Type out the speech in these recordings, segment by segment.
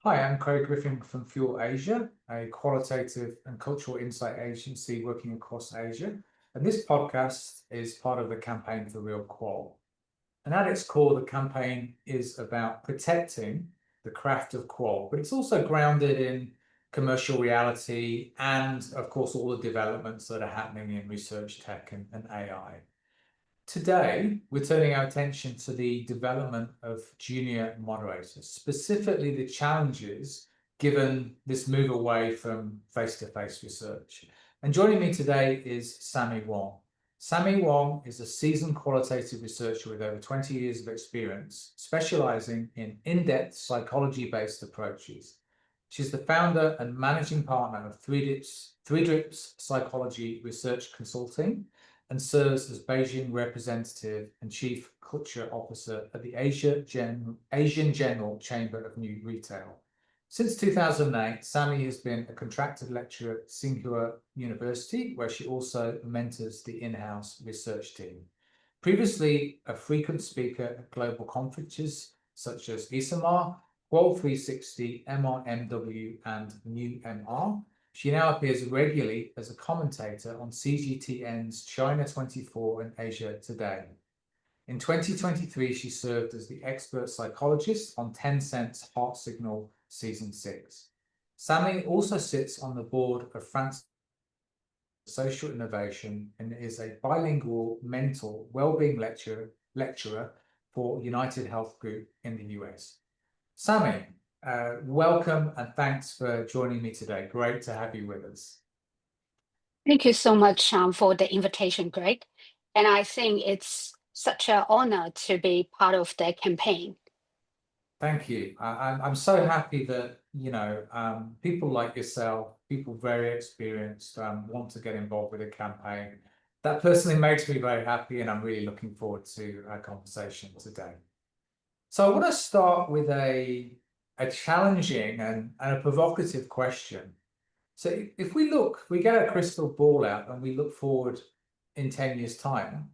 Hi, I'm Craig Griffin from Fuel Asia, a qualitative and cultural insight agency working across Asia. And this podcast is part of the campaign for Real Qual. And at its core, the campaign is about protecting the craft of qual, but it's also grounded in commercial reality and, of course, all the developments that are happening in research tech and AI. Today, we're turning our attention to the development of junior moderators, specifically the challenges given this move away from face-to-face research. And joining me today is Sami Wong. Sami Wong is a seasoned qualitative researcher with over 20 years of experience, specializing in in-depth psychology-based approaches. She's the founder and managing partner of Three Drips Psychology Research Consulting, and serves as Beijing representative and chief culture officer at the Asian General Chamber of New Retail. Since 2008, Sami has been a contracted lecturer at Tsinghua University, where she also mentors the in-house research team. Previously a frequent speaker at global conferences such as ISAMAR, Qual 360, MRMW, and New MR. She now appears regularly as a commentator on CGTN's China 24 and Asia Today. In 2023, she served as the expert psychologist on Tencent's Heart Signal Season 6. Sami also sits on the board of France Social Innovation and is a bilingual mental well-being lecturer for United Health Group in the US. Sami, welcome and thanks for joining me today. Great to have you with us. Thank you so much for the invitation, Greg. And I think it's such an honor to be part of the campaign. Thank you. I'm so happy that, people like yourself, people very experienced, want to get involved with the campaign. That personally makes me very happy, and I'm really looking forward to our conversation today. So I want to start with a challenging and a provocative question. So if we get a crystal ball out and we look forward in 10 years' time,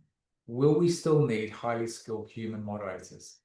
will we still need highly skilled human moderators?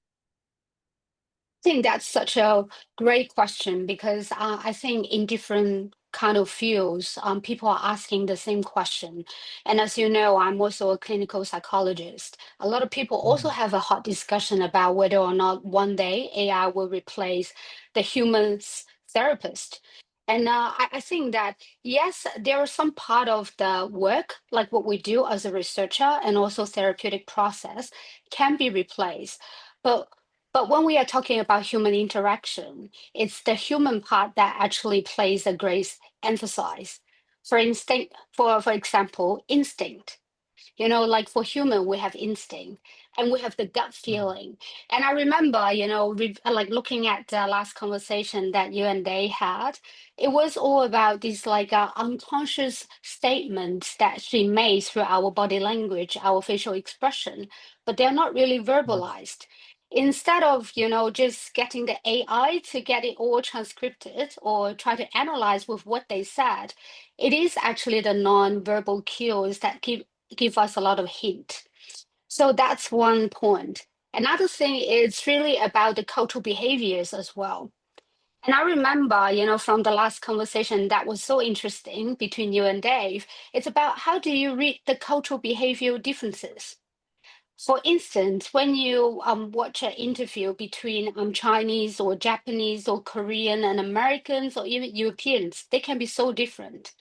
I think that's such a great question because I think in different kind of fields, people are asking the same question. And as you know, I'm also a clinical psychologist. A lot of people also have a hot discussion about whether or not one day AI will replace the human's therapist. And I think that, yes, there are some part of the work, like what we do as a researcher and also therapeutic process, can be replaced. But but when we are talking about human interaction, it's the human part that actually plays a great emphasis. For example, instinct. Like for human, we have instinct and we have the gut feeling. And I remember, like looking at the last conversation that you and they had, it was all about these like unconscious statements that she made through our body language, our facial expression, but they're not really verbalized. Instead of, just getting the AI to get it all transcripted or try to analyze with what they said, it is actually the non-verbal cues that give us a lot of hint. So that's one point. Another thing is really about the cultural behaviors as well. And I remember, from the last conversation that was so interesting between you and Dave, it's about how do you read the cultural behavioral differences? For instance, when you watch an interview between Chinese or Japanese or Korean and Americans or even Europeans, they can be so different.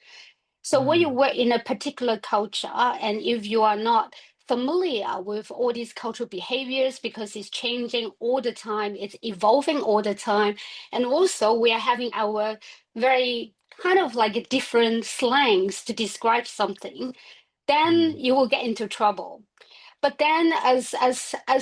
So when you work in a particular culture, and if you are not familiar with all these cultural behaviors because it's changing all the time, it's evolving all the time, and also we are having our very kind of like different slangs to describe something, then you will get into trouble. But then as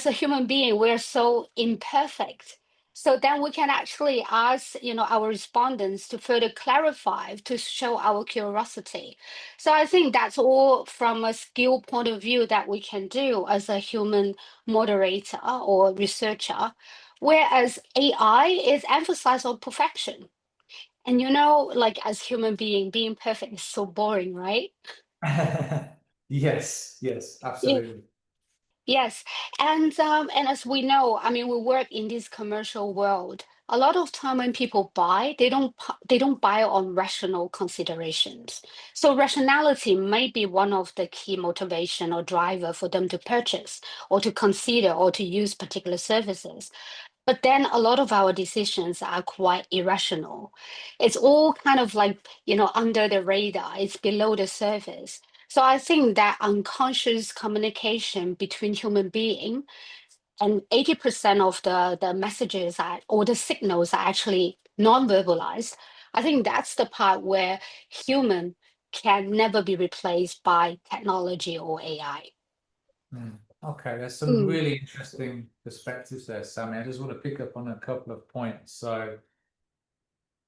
a human being, we're so imperfect. So then we can actually ask, our respondents to further clarify, to show our curiosity. So I think that's all from a skill point of view that we can do as a human moderator or researcher, whereas AI is emphasized on perfection. And like as human being perfect is so boring, right? Yes, absolutely. Yes, and as we know, I mean, we work in this commercial world. a lot of time when people buy, they don't buy on rational considerations. So rationality may be one of the key motivation or driver for them to purchase or to consider or to use particular services. But then a lot of our decisions are quite irrational. It's all kind of like, under the radar, it's below the surface. So I think that unconscious communication between human being and 80% of the messages are, or the signals are actually non-verbalized. I think that's the part where human can never be replaced by technology or AI. Okay, there's some Mm, really interesting perspectives there, Sammy. I just want to pick up on a couple of points. So,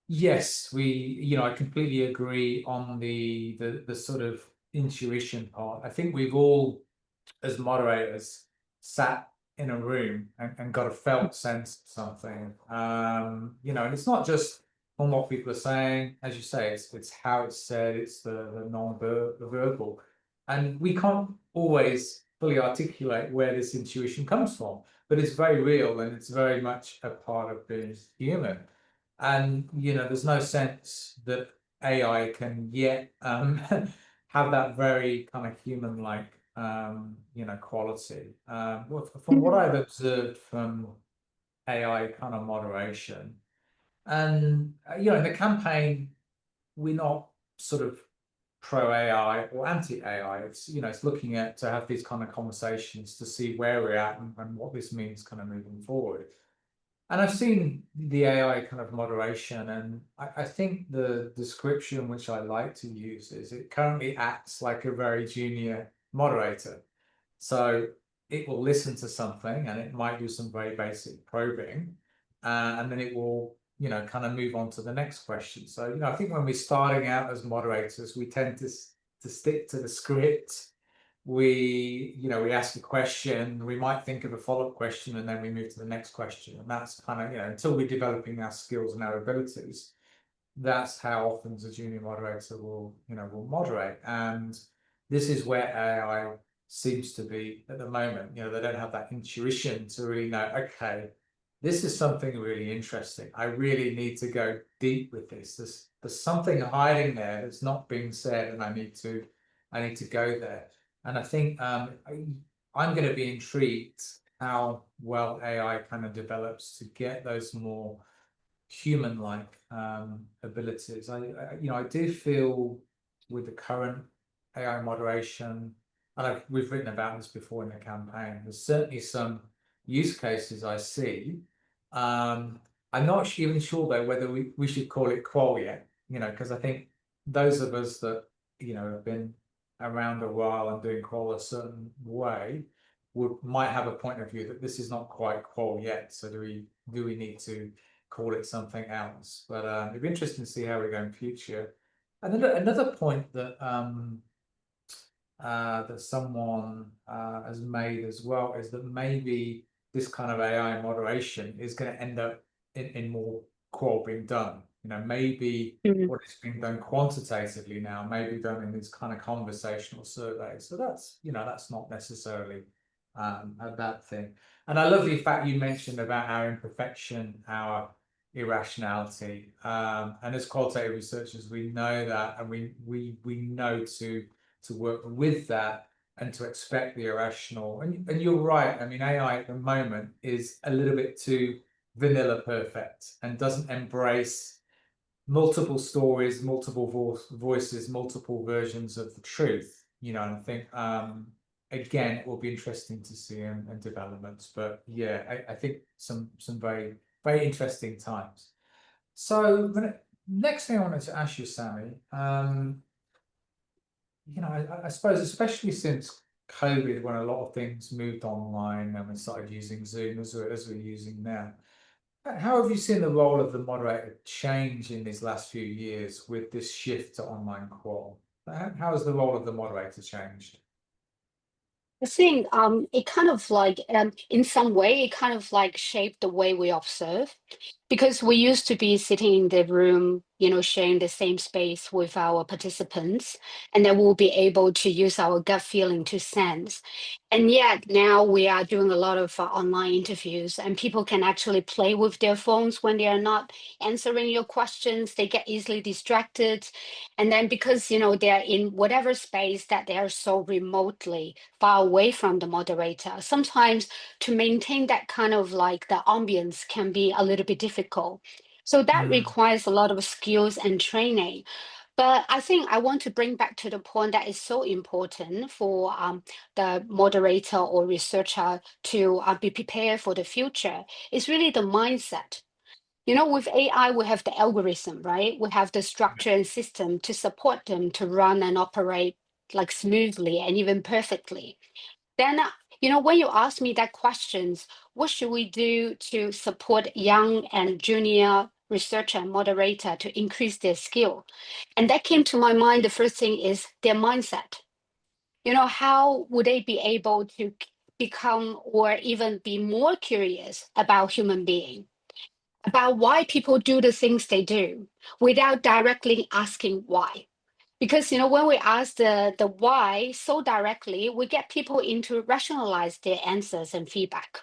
yes, I completely agree on the sort of intuition part. I think we've all, as moderators, sat in a room and got a felt sense of something. And it's not just on what people are saying, as you say, it's how it's said, it's the non-verbal. And we can't always fully articulate where this intuition comes from, but it's very real and it's very much a part of being human. And there's no sense that AI can yet have that very kind of human-like quality. From what mm, I've observed from AI kind of moderation, and in the campaign, we're not sort of pro AI or anti AI. It's looking at to have these kind of conversations to see where we're at and what this means kind of moving forward. And I've seen the AI kind of moderation, and I think the description which I like to use is it currently acts like a very junior moderator. So it will listen to something and it might do some very basic probing, and then it will, kind of move on to the next question. So, I think when we're starting out as moderators, we tend to stick to the script. We ask a question, we might think of a follow-up question, and then we move to the next question. And that's kind of, until we're developing our skills and our abilities, that's how often the junior moderator will moderate. And this is where AI seems to be at the moment. They don't have that intuition to really know, okay, this is something really interesting. I really need to go deep with this. There's something hiding there that's not being said, and I need to go there. And I think I'm going to be intrigued how well AI kind of develops to get those more human-like abilities. I do feel with the current AI moderation, and we've written about this before in the campaign, there's certainly some use cases I see. I'm not even sure though whether we should call it qual yet, because I think those of us that, have been around a while and doing qual a certain way might have a point of view that this is not quite qual yet. So do we need to call it something else? But it'd be interesting to see how we go in future. And then another point that someone has made as well is that maybe this kind of AI moderation is going to end up in more qual being done. Maybe mm. what is being done quantitatively now may be done in these kind of conversational surveys. So that's not necessarily a bad thing. And I love the fact you mentioned about our imperfection, our irrationality. And as qualitative researchers, we know that, and we know to work with that and to expect the irrational. And you're right. I mean, AI at the moment is a little bit too vanilla perfect and doesn't embrace multiple stories, multiple voices, multiple versions of the truth. And I think again, it will be interesting to see and developments. But yeah, I think some very, very interesting times. So the next thing I wanted to ask you, Sami, I suppose, especially since COVID, when a lot of things moved online and we started using Zoom as we're using now, how have you seen the role of the moderator change in these last few years with this shift to online qual? How has the role of the moderator changed? I think it kind of like in some way it kind of like shaped the way we observe. Because we used to be sitting in the room, sharing the same space with our participants, and then we'll be able to use our gut feeling to sense. And yet now we are doing a lot of online interviews, and people can actually play with their phones when they are not answering your questions. They get easily distracted. And then because, they're in whatever space that they are so remotely far away from the moderator, sometimes to maintain that kind of like the ambience can be a little bit difficult. So that Mm, requires a lot of skills and training. But I think I want to bring back to the point that is so important for the moderator or researcher to be prepared for the future. It's really the mindset. With AI, we have the algorithm, right? We have the structure and system to support them to run and operate like smoothly and even perfectly. Then, when you ask me that questions, what should we do to support young and junior researcher and moderator to increase their skill? And that came to my mind. The first thing is their mindset. How would they be able to become or even be more curious about human being, about why people do the things they do without directly asking why? Because when we ask the why so directly, we get people into rationalize their answers and feedback.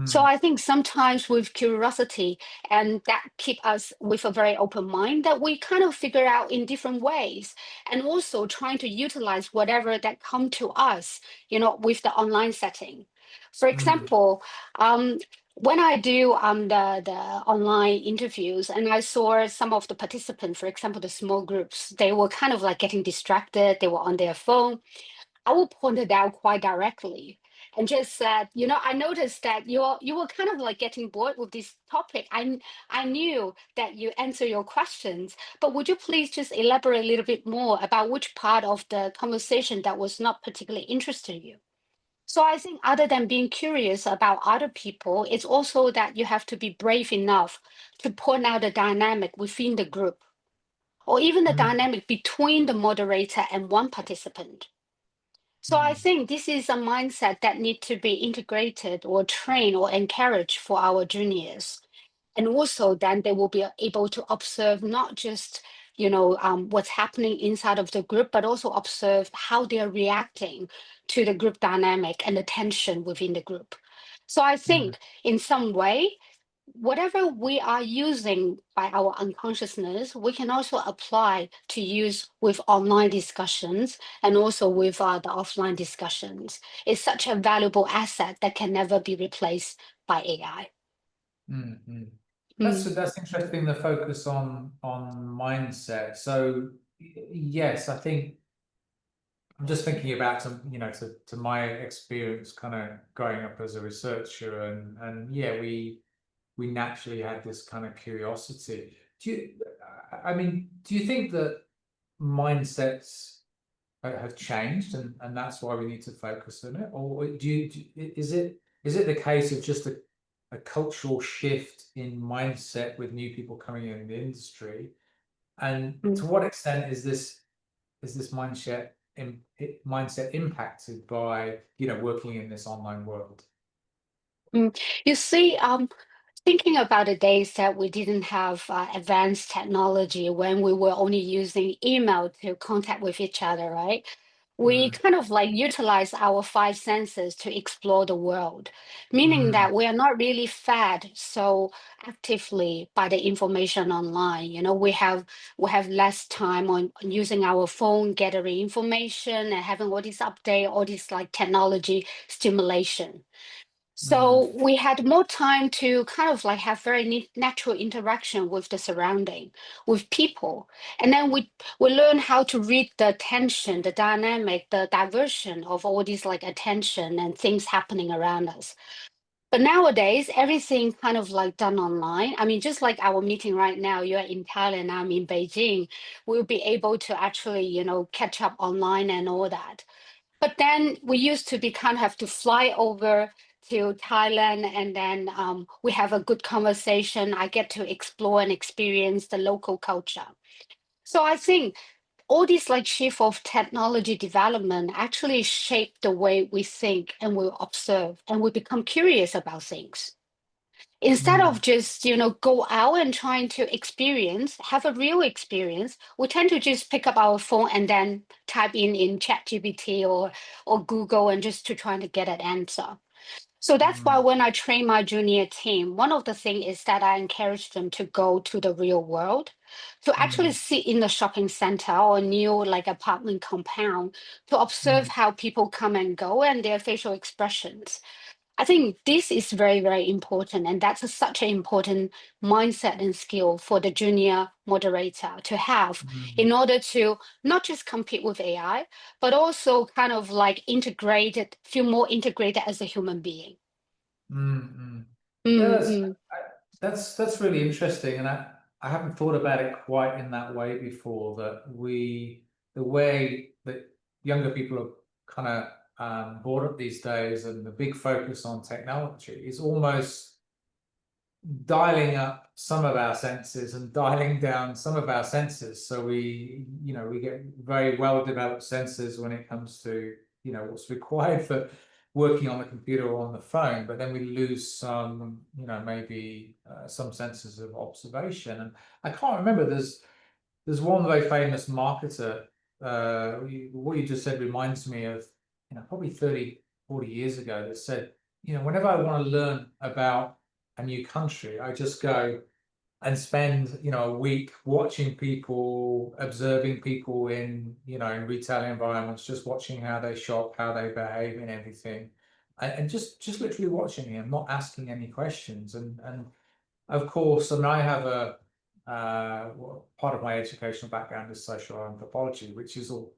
So mm, I think sometimes with curiosity and that keep us with a very open mind that we kind of figure out in different ways, and also trying to utilize whatever that come to us, with the online setting. For mm, example, um, when I do the online interviews and I saw some of the participants, for example, the small groups, they were kind of like getting distracted, they were on their phone. I will point it out quite directly and just said, I noticed that you were kind of like getting bored with this topic. I knew that you answer your questions, but would you please just elaborate a little bit more about which part of the conversation that was not particularly interesting you? So I think other than being curious about other people, it's also that you have to be brave enough to point out the dynamic within the group, or even the mm, dynamic between the moderator and one participant. So I mm, think this is a mindset that need to be integrated or trained or encouraged for our juniors. And also then they will be able to observe not just, what's happening inside of the group, but also observe how they're reacting to the group dynamic and the tension within the group. So I mm, think in some way, whatever we are using by our unconsciousness, we can also apply to use with online discussions and also with the offline discussions. It's such a valuable asset that can never be replaced by AI. mm, mm. Mm, That's interesting, the focus on mindset. So yes, I think I'm just thinking about to my experience kind of growing up as a researcher, and yeah, we naturally had this kind of curiosity. I mean, do you think that mindsets have changed, and that's why we need to focus on it? Or is it the case of just a cultural shift in mindset with new people coming in the industry? And mm. to what extent is this mindset impacted by working in this online world? Mm. You see, thinking about the days that we didn't have advanced technology when we were only using email to contact with each other, right? We Mm, kind of like utilize our five senses to explore the world, meaning mm, that we are not really fed so actively by the information online. We have less time on using our phone, gathering information and having all this update, all this like technology stimulation. mm, So we had more time to kind of like have very natural interaction with the surrounding, with people. And then we learn how to read the tension, the dynamic, the diversion of all these like attention and things happening around us. But nowadays, everything kind of like done online. I mean, just like our meeting right now, you're in Thailand, I'm in Beijing. We'll be able to actually, catch up online and all that. But then we used to be kind of have to fly over to Thailand, and then we have a good conversation. I get to explore and experience the local culture. So I think all this like shift of technology development actually shape the way we think and we observe and we become curious about things. Instead of Mm, just, go out and trying to experience, have a real experience, we tend to just pick up our phone and then type in ChatGPT or Google and just to try to get an answer. So that's why mm, when I train my junior team, one of the things is that I encourage them to go to the real world, to actually mm, sit in the shopping center or new like apartment compound to observe mm, how people come and go and their facial expressions. I think this is very, very important. And that's such an important mindset and skill for the junior moderator to have mm, in order to not just compete with AI, but also kind of like integrated, feel more integrated as a human being. mm, mm. Yeah, Mm, mm, that's really interesting, and I haven't thought about it quite in that way before. That the way that younger people are kind of brought up these days, and the big focus on technology is almost dialing up some of our senses and dialing down some of our senses. So we get very well developed senses when it comes to, what's required for working on the computer or on the phone, but then we lose some, maybe some senses of observation. And I can't remember, there's one very famous marketer. What you just said reminds me of, probably 30, 40 years ago that said, whenever I want to learn about a new country, I just go and spend, a week watching people, observing people in retail environments, just watching how they shop, how they behave and everything. And just literally watching them, not asking any questions. And of course, and I have part of my educational background is social anthropology, which is all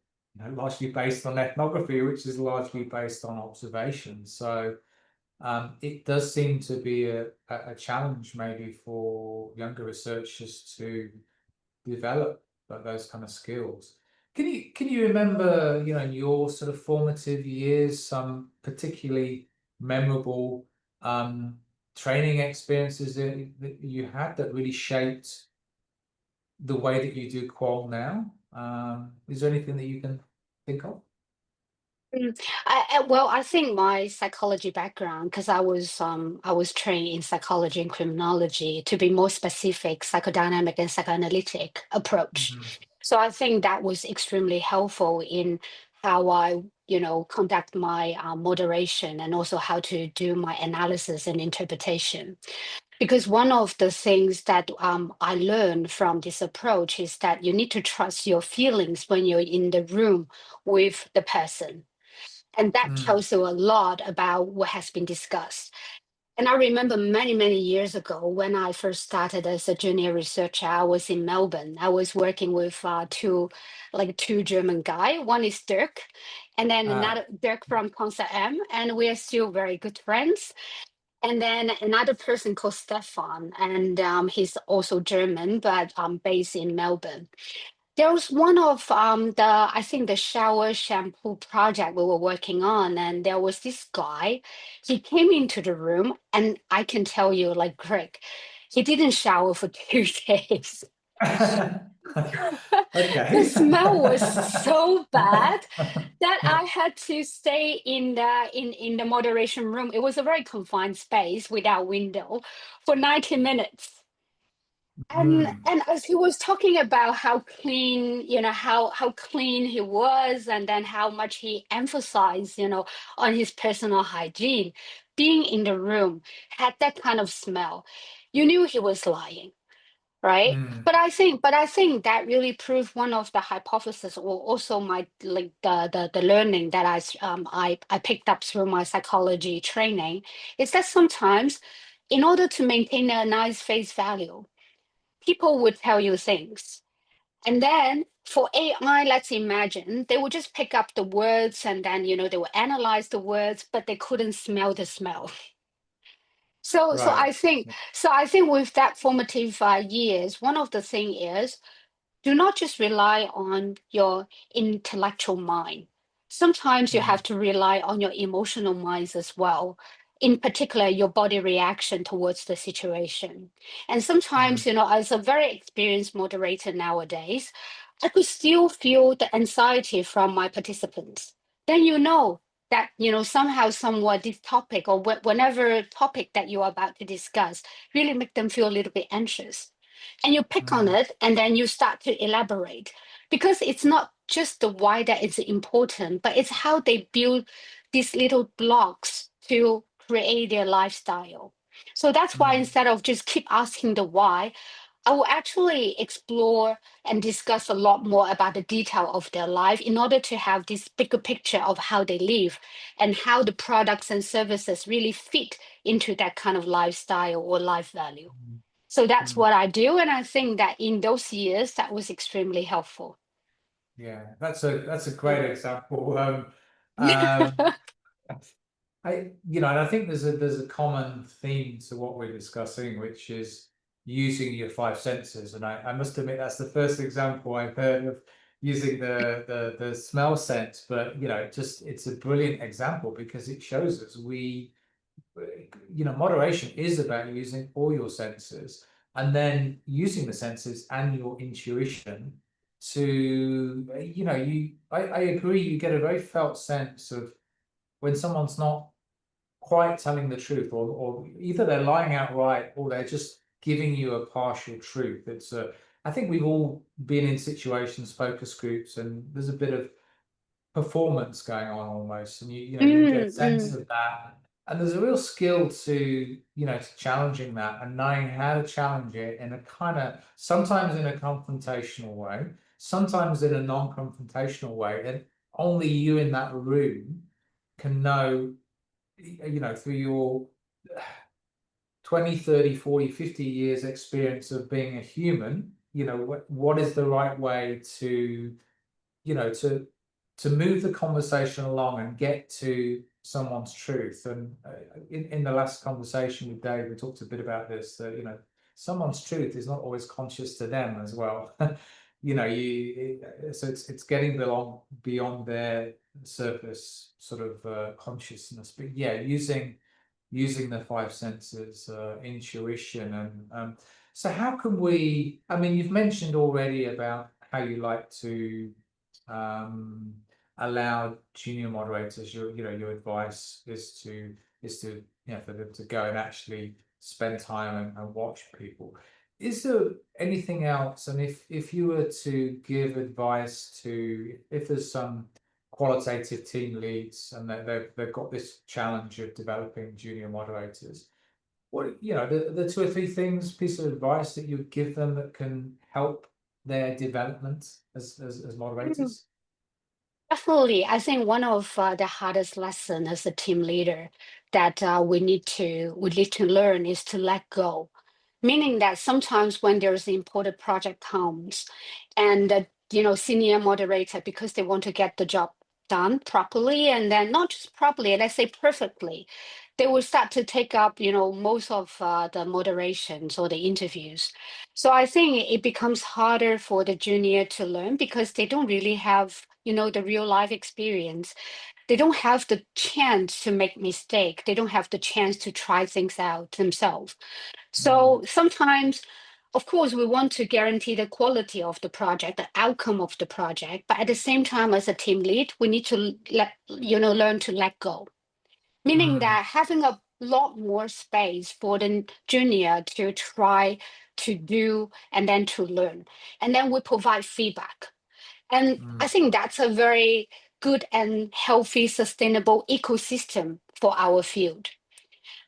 largely based on ethnography, which is largely based on observation. So it does seem to be a challenge maybe for younger researchers to develop those kind of skills. Can you remember, in your sort of formative years, some particularly memorable um, training experiences that you had that really shaped the way that you do qual now? Is there anything that you can think of? mm. Well, I think my psychology background, because I was trained in psychology and criminology, to be more specific, psychodynamic and psychoanalytic approach. Mhm. So I think that was extremely helpful in how I, conduct my moderation and also how to do my analysis and interpretation. Because one of the things that I learned from this approach is that you need to trust your feelings when you're in the room with the person. And that Mm. tells you a lot about what has been discussed. And I remember many, many years ago when I first started as a junior researcher, I was in Melbourne. I was working with two German guy. One is Dirk, and then Ah, another Dirk from Concert M, and we are still very good friends. And then another person called Stefan, and he's also German, but based in Melbourne. There was one of I think the shower shampoo project we were working on, and there was this guy. He came into the room, and I can tell you, like Greg, he didn't shower for 2 days. The okay. smell was so bad that I had to stay in the moderation room. It was a very confined space without window for 90 minutes. Hmm. And as he was talking about how clean, how clean he was, and then how much he emphasized, on his personal hygiene, being in the room had that kind of smell. You knew he was lying, right? Hmm. But I think that really proved one of the hypotheses, or also my like the learning that I picked up through my psychology training, is that sometimes in order to maintain a nice face value, people would tell you things. And then for AI, let's imagine they would just pick up the words and then, they would analyze the words, but they couldn't smell the smell. So, so Right. I think, so I think with that formative years, one of the thing is do not just rely on your intellectual mind. Sometimes you Hmm. have to rely on your emotional minds as well. In particular, your body reaction towards the situation. And Hmm. sometimes, as a very experienced moderator nowadays, I could still feel the anxiety from my participants. Then that somehow somewhat this topic or whenever topic that you are about to discuss really make them feel a little bit anxious, and you pick on mm, it and then you start to elaborate, because it's not just the why that is important, but it's how they build these little blocks to create their lifestyle. So that's why mm, instead of just keep asking the why, I will actually explore and discuss a lot more about the detail of their life in order to have this bigger picture of how they live and how the products and services really fit into that kind of lifestyle or life value. mm, So that's mm. what I do. And I think that in those years, that was extremely helpful. Yeah, that's a Mm. great example. Um, and I think there's a common theme to what we're discussing, which is using your five senses. And I must admit that's the first example I've heard of using the smell sense. But it's a brilliant example because it shows us moderation is about using all your senses and then using the senses and your intuition to, I agree, you get a very felt sense of when someone's not quite telling the truth, or either they're lying outright or they're just giving you a partial truth. I think we've all been in situations, focus groups, and there's a bit of performance going on almost, and you get a Mm, sense mm, of that, and there's a real skill to challenging that and knowing how to challenge it in a kind of sometimes in a confrontational way, sometimes in a non-confrontational way, and only you in that room can know, through your 20, 30, 40, 50 years experience of being a human, what is the right way to you know to to move the conversation along and get to someone's truth. And in the last conversation with Dave, we talked a bit about this, that someone's truth is not always conscious to them as well. So it's getting beyond their surface sort of consciousness. But yeah, using the five senses, intuition, and so how can we? I mean, you've mentioned already about how you like to um, allow junior moderators. Your advice is to for them to go and actually spend time and watch people. Is there anything else? And if you were to give advice to, if there's some qualitative team leads and they've got this challenge of developing junior moderators, what the two or three things, piece of advice that you would give them that can help their development as mm. moderators? Definitely. I think one of the hardest lesson as a team leader that we need to learn is to let go. Meaning that sometimes when there's an important project comes, and senior moderator, because they want to get the job done properly, and then not just properly, let's say perfectly, they will start to take up most of the moderations or the interviews. So I think it becomes harder for the junior to learn because they don't really have the real life experience. They don't have the chance to make mistake. They don't have the chance to try things out themselves. Mm, So sometimes, of course, we want to guarantee the quality of the project, the outcome of the project. But at the same time, as a team lead, we need to learn to let go. Meaning mm, that having a lot more space for the junior to try to do and then to learn. And then we provide feedback. And I mm, think that's a very good and healthy, sustainable ecosystem for our field.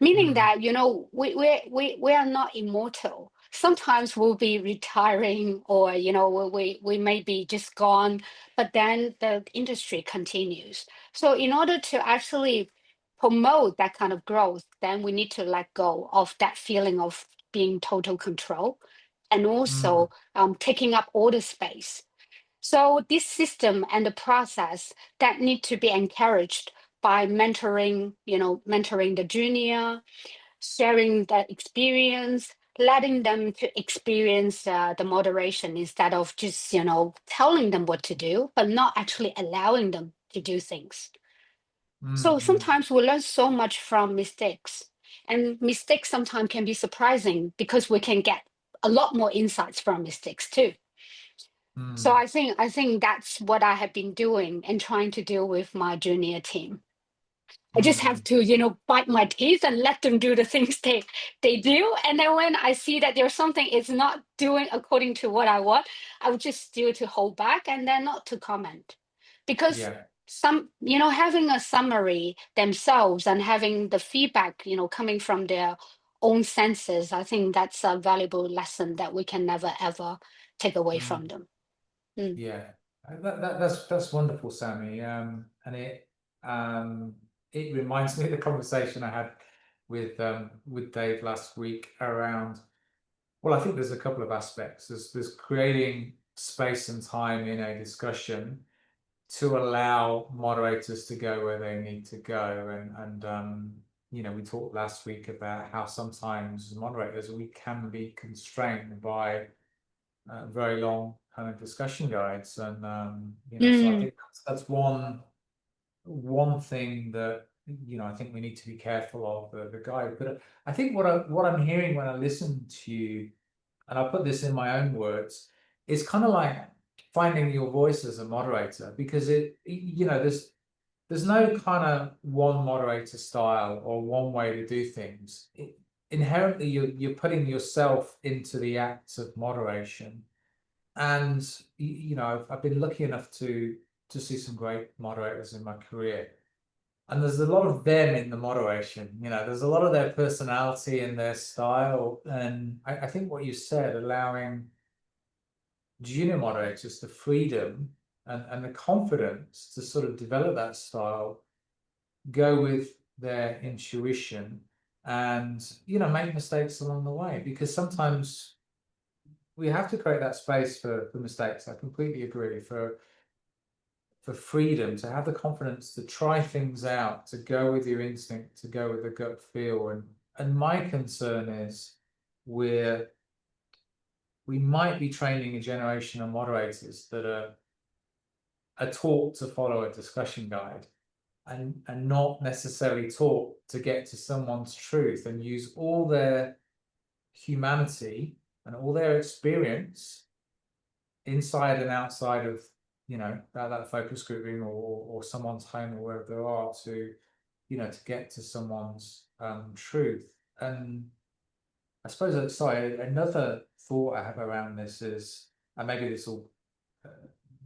Meaning mm, that we are not immortal. Sometimes we'll be retiring, or we may be just gone, but then the industry continues. So in order to actually promote that kind of growth, then we need to let go of that feeling of being total control, and mm, also taking up all the space. So this system and the process that need to be encouraged by mentoring the junior, sharing the experience, letting them to experience the moderation instead of just telling them what to do, but not actually allowing them to do things. So mm, sometimes we learn so much from mistakes, and mistakes sometimes can be surprising because we can get a lot more insights from mistakes too. So mm. I think that's what I have been doing and trying to do with my junior team. I just have Mm. to, bite my teeth and let them do the things they do. And then when I see that there's something is not doing according to what I want, I would just still to hold back and then not to comment. Because Yeah. having a summary themselves and having the feedback, coming from their own senses, I think that's a valuable lesson that we can never ever take away from Mm. them. Mm. Yeah, that's wonderful, Sammy. And it reminds me of the conversation I had with Dave last week around. Well, I think there's a couple of aspects. There's creating space and time in a discussion to allow moderators to go where they need to go, and we talked last week about how sometimes as moderators we can be constrained by very long kind of discussion guides, and so I Mm. think that's one thing that I think we need to be careful of the guide. But I think what I'm hearing when I listen to you, and I put this in my own words, is kind of like finding your voice as a moderator, because there's no kind of one moderator style or one way to do things. Inherently, you're putting yourself into the act of moderation, and I've been lucky enough to see some great moderators in my career, and there's a lot of them in the moderation. There's a lot of their personality and their style, and I think what you said, allowing junior moderators the freedom and the confidence to sort of develop that style, go with their intuition, and make mistakes along the way, because sometimes we have to create that space for mistakes. I completely agree. For freedom, to have the confidence to try things out, to go with your instinct, to go with the gut feel. And my concern is we might be training a generation of moderators that are taught to follow a discussion guide, and not necessarily taught to get to someone's truth and use all their humanity and all their experience inside and outside of that focus group room, or someone's home, or wherever they are, to get to someone's truth. And I suppose sorry, another thought I have around this is, and maybe this will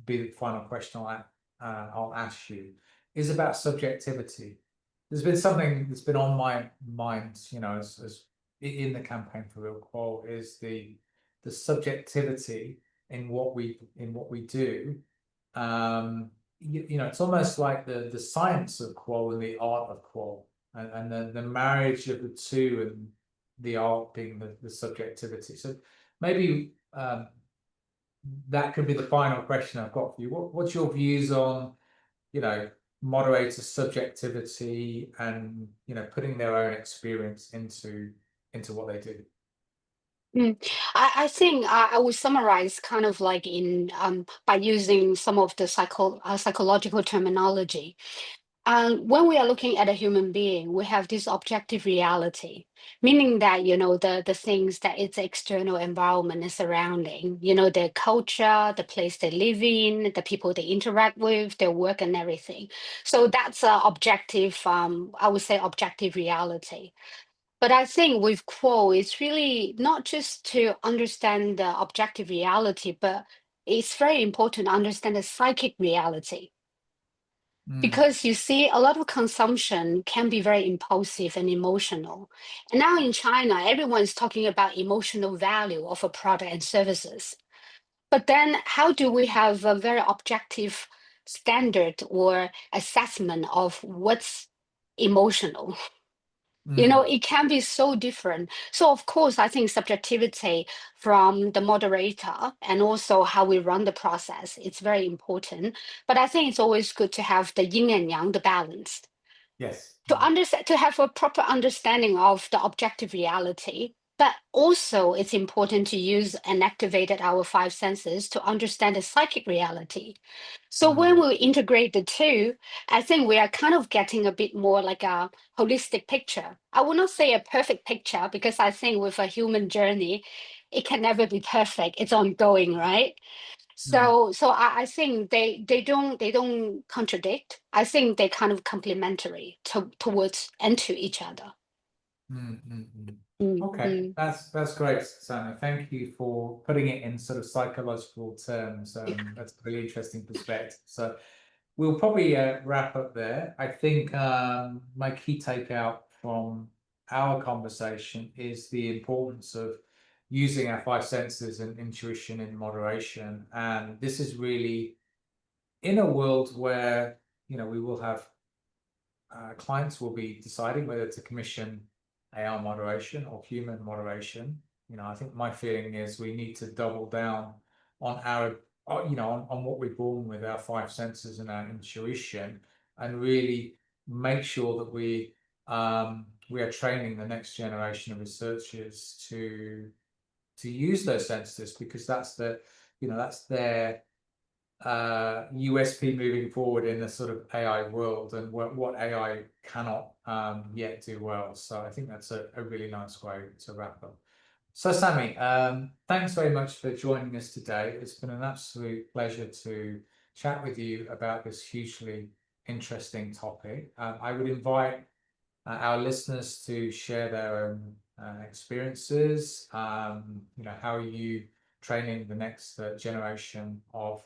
be the final question I'll ask you, is about subjectivity. There's been something that's been on my mind, as in the campaign for Real Qual, is the subjectivity in what we do. It's almost like the science of qual and the art of qual, and the marriage of the two, and the art being the subjectivity. So maybe that could be the final question I've got for you. What's your views on, you know, moderator subjectivity, and putting their own experience into what they do? Mm. I think I would summarize kind of like in by using some of the psychological terminology. When we are looking at a human being, we have this objective reality, meaning that, the things that its external environment is surrounding, their culture, the place they live in, the people they interact with, their work and everything. So that's objective, I would say objective reality. But I think with Quo, it's really not just to understand the objective reality, but it's very important to understand the psychic reality, Mm, because you see a lot of consumption can be very impulsive and emotional. And now in China, everyone's talking about emotional value of a product and services. But then how do we have a very objective standard or assessment of what's emotional? mm, It can be so different. So, of course, I think subjectivity from the moderator and also how we run the process, it's very important. But I think it's always good to have the yin and yang, the balance, yes. to understand, to have a proper understanding of the objective reality. But also, it's important to use and activate our five senses to understand the psychic reality. So when Mm, we integrate the two, I think we are kind of getting a bit more like a holistic picture. I will not say a perfect picture, because I think with a human journey, it can never be perfect. It's ongoing, right? So I think they don't contradict. I think they kind of complementary towards and to each other. Okay, that's great, Sami. Thank you for putting it in sort of psychological terms. That's a really interesting perspective. So we'll probably wrap up there. I think my key takeout from our conversation is the importance of using our five senses and intuition in moderation. And this is really in a world where, we will have clients will be deciding whether to commission AI moderation or human moderation. I think my feeling is we need to double down on our, on what we're born with, our five senses and our intuition, and really make sure that we are training the next generation of researchers to use those senses, because that's that's their USP moving forward in the sort of AI world, and what AI cannot yet do well. So I think that's a really nice way to wrap up. So Sami, thanks very much for joining us today. It's been an absolute pleasure to chat with you about this hugely interesting topic. I would invite our listeners to share their own experiences. How are you training the next generation of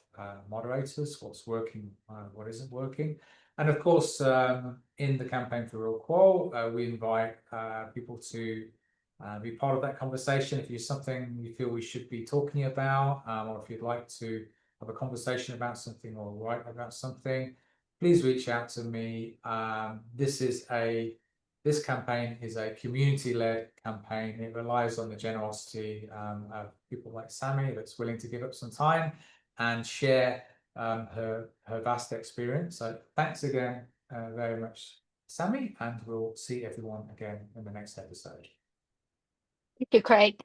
moderators? What's working, what isn't working? And of course, in the campaign for Real Qual, we invite people to be part of that conversation. If there's something you feel we should be talking about, or if you'd like to have a conversation about something or write about something, please reach out to me. This campaign is a community-led campaign. It relies on the generosity of people like Sami, that's willing to give up some time and share her vast experience. So thanks again very much, Sami, and we'll see everyone again in the next episode. Thank you, Craig.